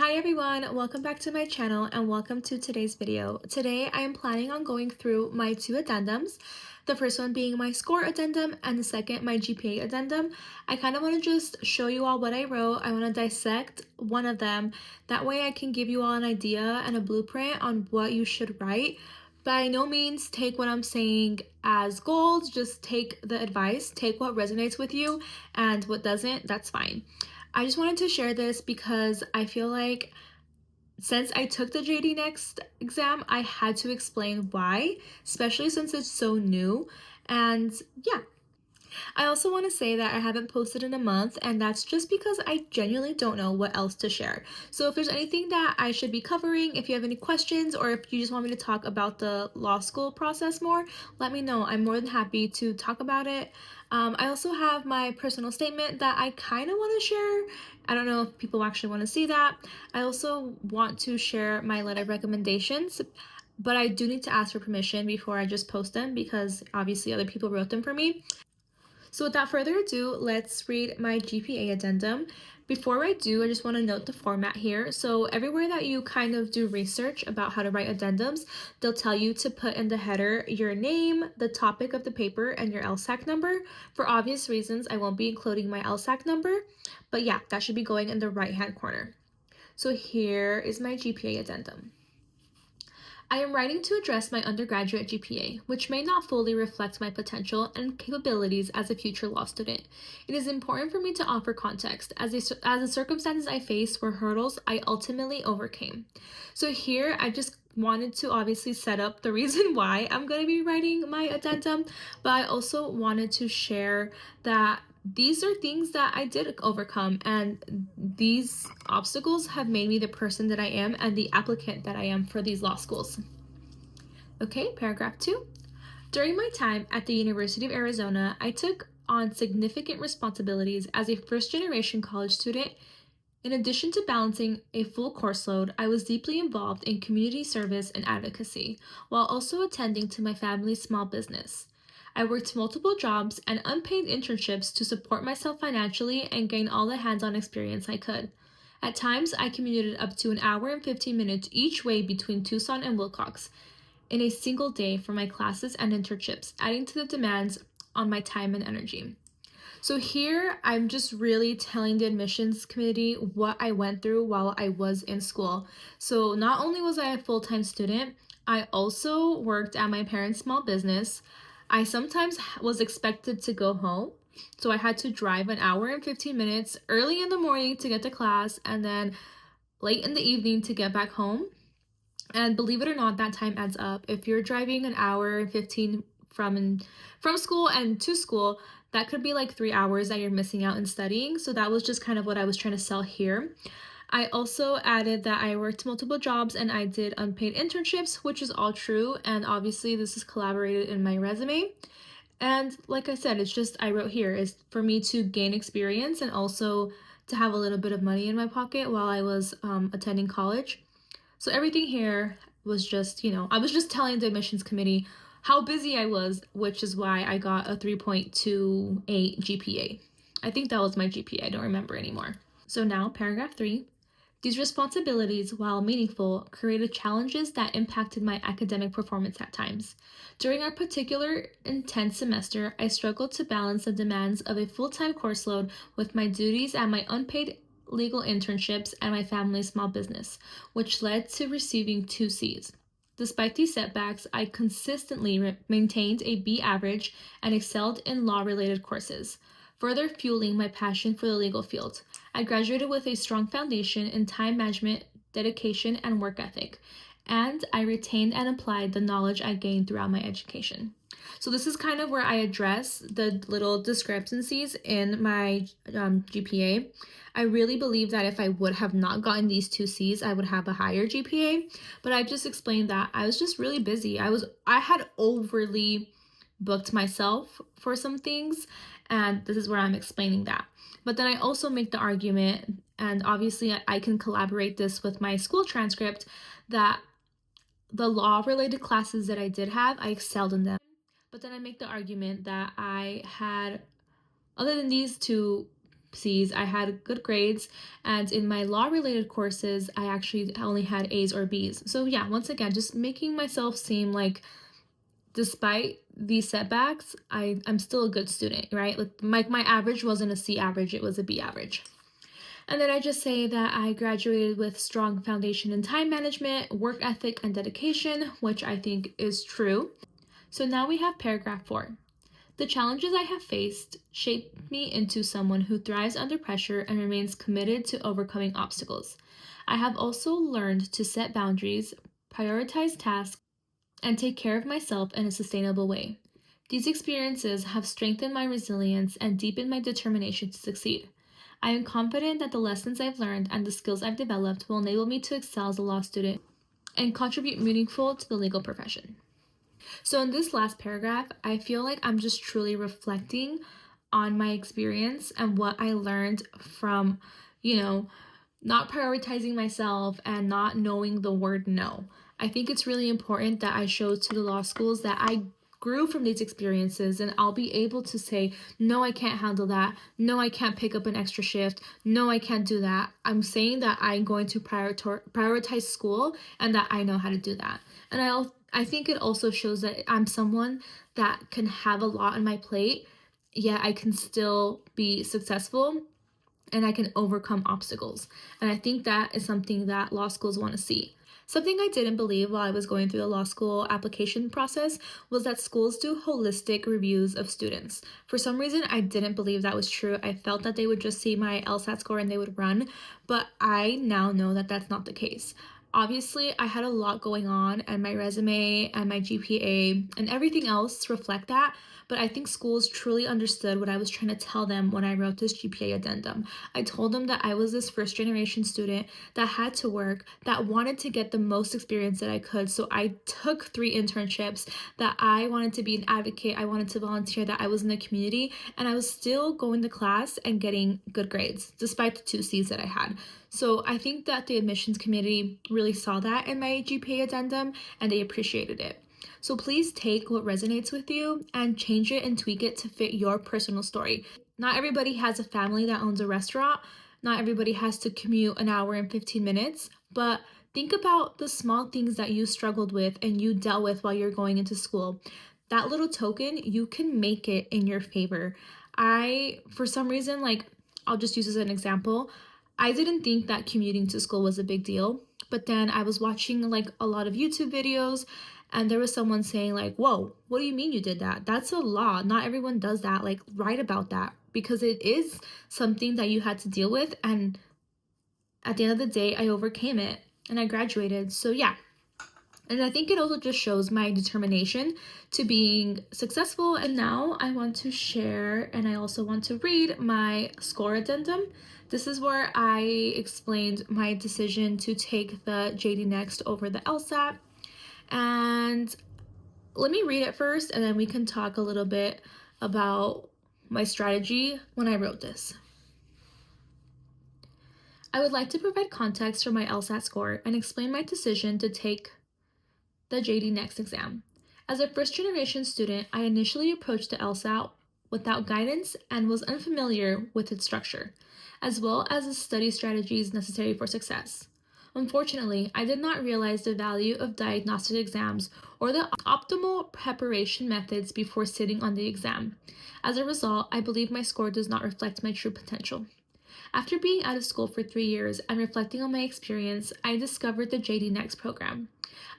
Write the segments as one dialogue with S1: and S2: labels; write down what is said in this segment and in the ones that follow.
S1: Hi everyone, welcome back to my channel and welcome to today's video. Today I am planning on going through my two addendums, the first one being my score addendum and the second my GPA addendum. I kind of want to just show you all what I wrote. I want to dissect one of them. That way I can give you all an idea and a blueprint on what you should write. By no means take what I'm saying as gold, just take the advice, take what resonates with you, and what doesn't, that's fine. I just wanted to share this because I feel like since I took the JD-Next exam, I had to explain why, especially since it's so new. And yeah, I also want to say that I haven't posted in a month, and that's just because I genuinely don't know what else to share. So if there's anything that I should be covering, if you have any questions, or if you just want me to talk about the law school process more, let me know. I'm more than happy to talk about it. I also have my personal statement that I kind of want to share. I don't know if people actually want to see that. I also want to share my letter of recommendations, but I do need to ask for permission before I just post them because obviously other people wrote them for me. So without further ado, let's read my GPA addendum. Before I do, I just want to note the format here. So everywhere that you kind of do research about how to write addendums, they'll tell you to put in the header your name, the topic of the paper, and your LSAC number. For obvious reasons, I won't be including my LSAC number, but yeah, that should be going in the right-hand corner. So here is my GPA addendum. I am writing to address my undergraduate GPA, which may not fully reflect my potential and capabilities as a future law student. It is important for me to offer context, as the circumstances I faced were hurdles I ultimately overcame. So here, I just wanted to obviously set up the reason why I'm going to be writing my addendum, but I also wanted to share that these are things that I did overcome, and these obstacles have made me the person that I am and the applicant that I am for these law schools. Okay, paragraph 2. During my time at the University of Arizona, I took on significant responsibilities as a first-generation college student. In addition to balancing a full course load, I was deeply involved in community service and advocacy, while also attending to my family's small business. I worked multiple jobs and unpaid internships to support myself financially and gain all the hands-on experience I could. At times, I commuted up to an hour and 15 minutes each way between Tucson and Wilcox in a single day for my classes and internships, adding to the demands on my time and energy. So here, I'm just really telling the admissions committee what I went through while I was in school. So not only was I a full-time student, I also worked at my parents' small business. I sometimes was expected to go home, so I had to drive an hour and 15 minutes early in the morning to get to class and then late in the evening to get back home. And believe it or not, that time adds up. If you're driving an hour and 15 from school and to school, that could be like 3 hours that you're missing out in studying. So that was just kind of what I was trying to sell here. I also added that I worked multiple jobs and I did unpaid internships, which is all true. And obviously this is collaborated in my resume. And like I said, it's just, I wrote here is for me to gain experience and also to have a little bit of money in my pocket while I was attending college. So everything here was just, I was just telling the admissions committee how busy I was, which is why I got a 3.28 GPA. I think that was my GPA, I don't remember anymore. So now, paragraph 3. These responsibilities, while meaningful, created challenges that impacted my academic performance at times. During our particular intense semester, I struggled to balance the demands of a full-time course load with my duties at my unpaid legal internships and my family's small business, which led to receiving 2 C's. Despite these setbacks, I consistently maintained a B average and excelled in law-related courses, further fueling my passion for the legal field. I graduated with a strong foundation in time management, dedication, and work ethic, and I retained and applied the knowledge I gained throughout my education. So this is kind of where I address the little discrepancies in my GPA. I really believe that if I would have not gotten these 2 C's, I would have a higher GPA, but I just explained that I was just really busy. I had overly booked myself for some things, and this is where I'm explaining that. But then I also make the argument, and obviously I can collaborate this with my school transcript, that the law-related classes that I did have, I excelled in them. But then I make the argument that I had, other than these 2 C's. I had good grades, and in my law related courses, I actually only had A's or B's. So yeah, once again, just making myself seem like despite these setbacks, I'm still a good student, right? Like my average wasn't a C average, it was a B average. And then I just say that I graduated with strong foundation in time management, work ethic, and dedication, which I think is true. So now we have paragraph 4. The challenges I have faced shaped me into someone who thrives under pressure and remains committed to overcoming obstacles. I have also learned to set boundaries, prioritize tasks, and take care of myself in a sustainable way. These experiences have strengthened my resilience and deepened my determination to succeed. I am confident that the lessons I've learned and the skills I've developed will enable me to excel as a law student and contribute meaningful to the legal profession. So in this last paragraph, I feel like I'm just truly reflecting on my experience and what I learned from, not prioritizing myself and not knowing the word no. I think it's really important that I show to the law schools that I grew from these experiences and I'll be able to say, no, I can't handle that. No, I can't pick up an extra shift. No, I can't do that. I'm saying that I'm going to prioritize school and that I know how to do that. And I think it also shows that I'm someone that can have a lot on my plate, yet I can still be successful and I can overcome obstacles. And I think that is something that law schools want to see. Something I didn't believe while I was going through the law school application process was that schools do holistic reviews of students. For some reason, I didn't believe that was true. I felt that they would just see my LSAT score and they would run, but I now know that that's not the case. Obviously, I had a lot going on, and my resume and my GPA and everything else reflect that, but I think schools truly understood what I was trying to tell them when I wrote this GPA addendum. I told them that I was this first generation student that had to work, that wanted to get the most experience that I could. So I took 3 internships, that I wanted to be an advocate, I wanted to volunteer, that I was in the community, and I was still going to class and getting good grades, despite the 2 C's that I had. So I think that the admissions committee really saw that in my GPA addendum and they appreciated it. So please take what resonates with you and change it and tweak it to fit your personal story. Not everybody has a family that owns a restaurant. Not everybody has to commute an hour and 15 minutes, but think about the small things that you struggled with and you dealt with while you're going into school. That little token, you can make it in your favor. For some reason, I'll just use as an example, I didn't think that commuting to school was a big deal, but then I was watching a lot of YouTube videos and there was someone saying whoa, what do you mean you did that? That's a law. Not everyone does that. Write about that because it is something that you had to deal with. And at the end of the day, I overcame it and I graduated. So yeah. And I think it also just shows my determination to being successful. And now I want to share and I also want to read my score addendum. This is where I explained my decision to take the JD-Next over the LSAT. And let me read it first and then we can talk a little bit about my strategy when I wrote this. I would like to provide context for my LSAT score and explain my decision to take the JD-Next exam. As a first-generation student, I initially approached the LSAT without guidance and was unfamiliar with its structure, as well as the study strategies necessary for success. Unfortunately, I did not realize the value of diagnostic exams or the optimal preparation methods before sitting on the exam. As a result, I believe my score does not reflect my true potential. After being out of school for 3 years and reflecting on my experience, I discovered the JD-Next program.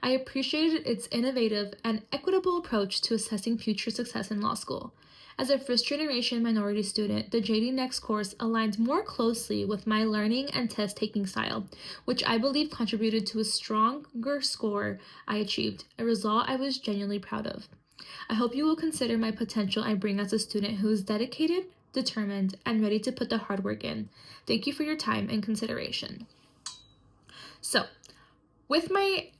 S1: I appreciated its innovative and equitable approach to assessing future success in law school. As a first-generation minority student, the JD-Next course aligned more closely with my learning and test-taking style, which I believe contributed to a stronger score I achieved, a result I was genuinely proud of. I hope you will consider my potential I bring as a student who is dedicated, determined, and ready to put the hard work in. Thank you for your time and consideration. So, with my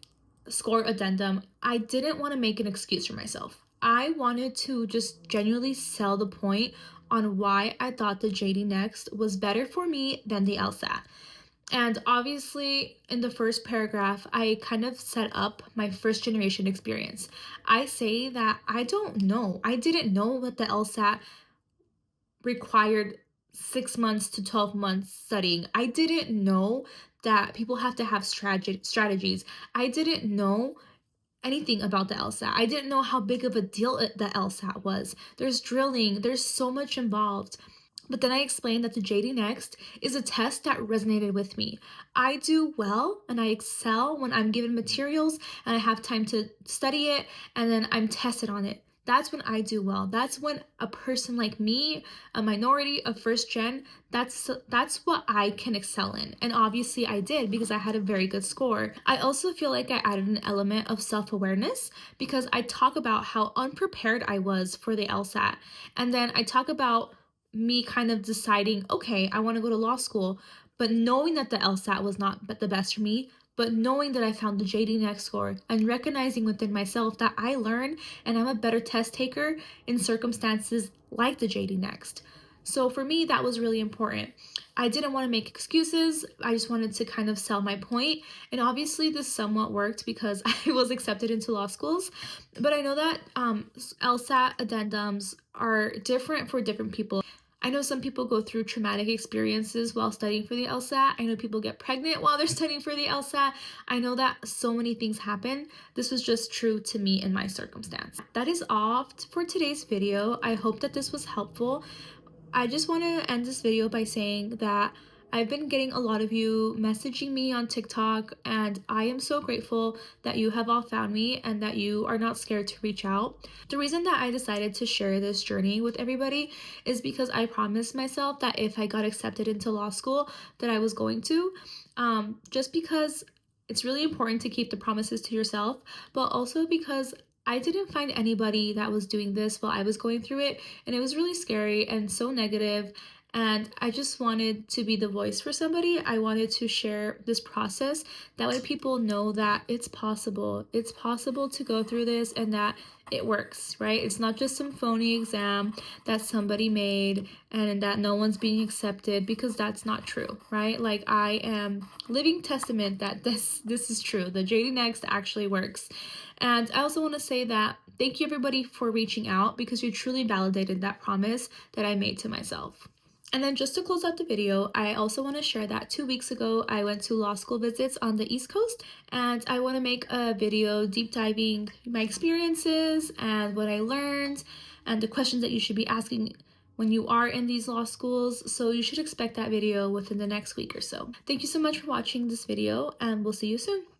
S1: score addendum, I didn't want to make an excuse for myself. I wanted to just genuinely sell the point on why I thought the JD-Next was better for me than the LSAT. And obviously, in the first paragraph, I kind of set up my first generation experience. I say that I don't know. I didn't know what the LSAT required 6 months to 12 months studying. I didn't know that people have to have strategies. I didn't know anything about the LSAT. I didn't know how big of a deal the LSAT was. There's drilling, there's so much involved. But then I explained that the JD Next is a test that resonated with me. I do well and I excel when I'm given materials and I have time to study it and then I'm tested on it. That's when I do well. That's when a person like me, a minority of first gen, that's what I can excel in. And obviously I did because I had a very good score. I also feel like I added an element of self-awareness because I talk about how unprepared I was for the LSAT. And then I talk about me kind of deciding, okay, I want to go to law school, but knowing that the LSAT was not the best for me, but knowing that I found the JD Next score and recognizing within myself that I learn and I'm a better test taker in circumstances like the JD Next. So for me, that was really important. I didn't want to make excuses. I just wanted to kind of sell my point. And obviously this somewhat worked because I was accepted into law schools. But I know that LSAT addendums are different for different people. I know some people go through traumatic experiences while studying for the LSAT. I know people get pregnant while they're studying for the LSAT. I know that so many things happen. This was just true to me in my circumstance. That is all for today's video. I hope that this was helpful. I just want to end this video by saying that I've been getting a lot of you messaging me on TikTok, and I am so grateful that you have all found me and that you are not scared to reach out. The reason that I decided to share this journey with everybody is because I promised myself that if I got accepted into law school that I was going to, just because it's really important to keep the promises to yourself, but also because I didn't find anybody that was doing this while I was going through it, and it was really scary and so negative. And I just wanted to be the voice for somebody. I wanted to share this process. That way people know that it's possible. It's possible to go through this and that it works, right? It's not just some phony exam that somebody made and that no one's being accepted, because that's not true, right? Like, I am living testament that this is true. The JD Next actually works. And I also want to say that thank you everybody for reaching out, because you truly validated that promise that I made to myself. And then just to close out the video, I also want to share that 2 weeks ago, I went to law school visits on the East Coast, and I want to make a video deep diving my experiences and what I learned and the questions that you should be asking when you are in these law schools. So you should expect that video within the next week or so. Thank you so much for watching this video, and we'll see you soon.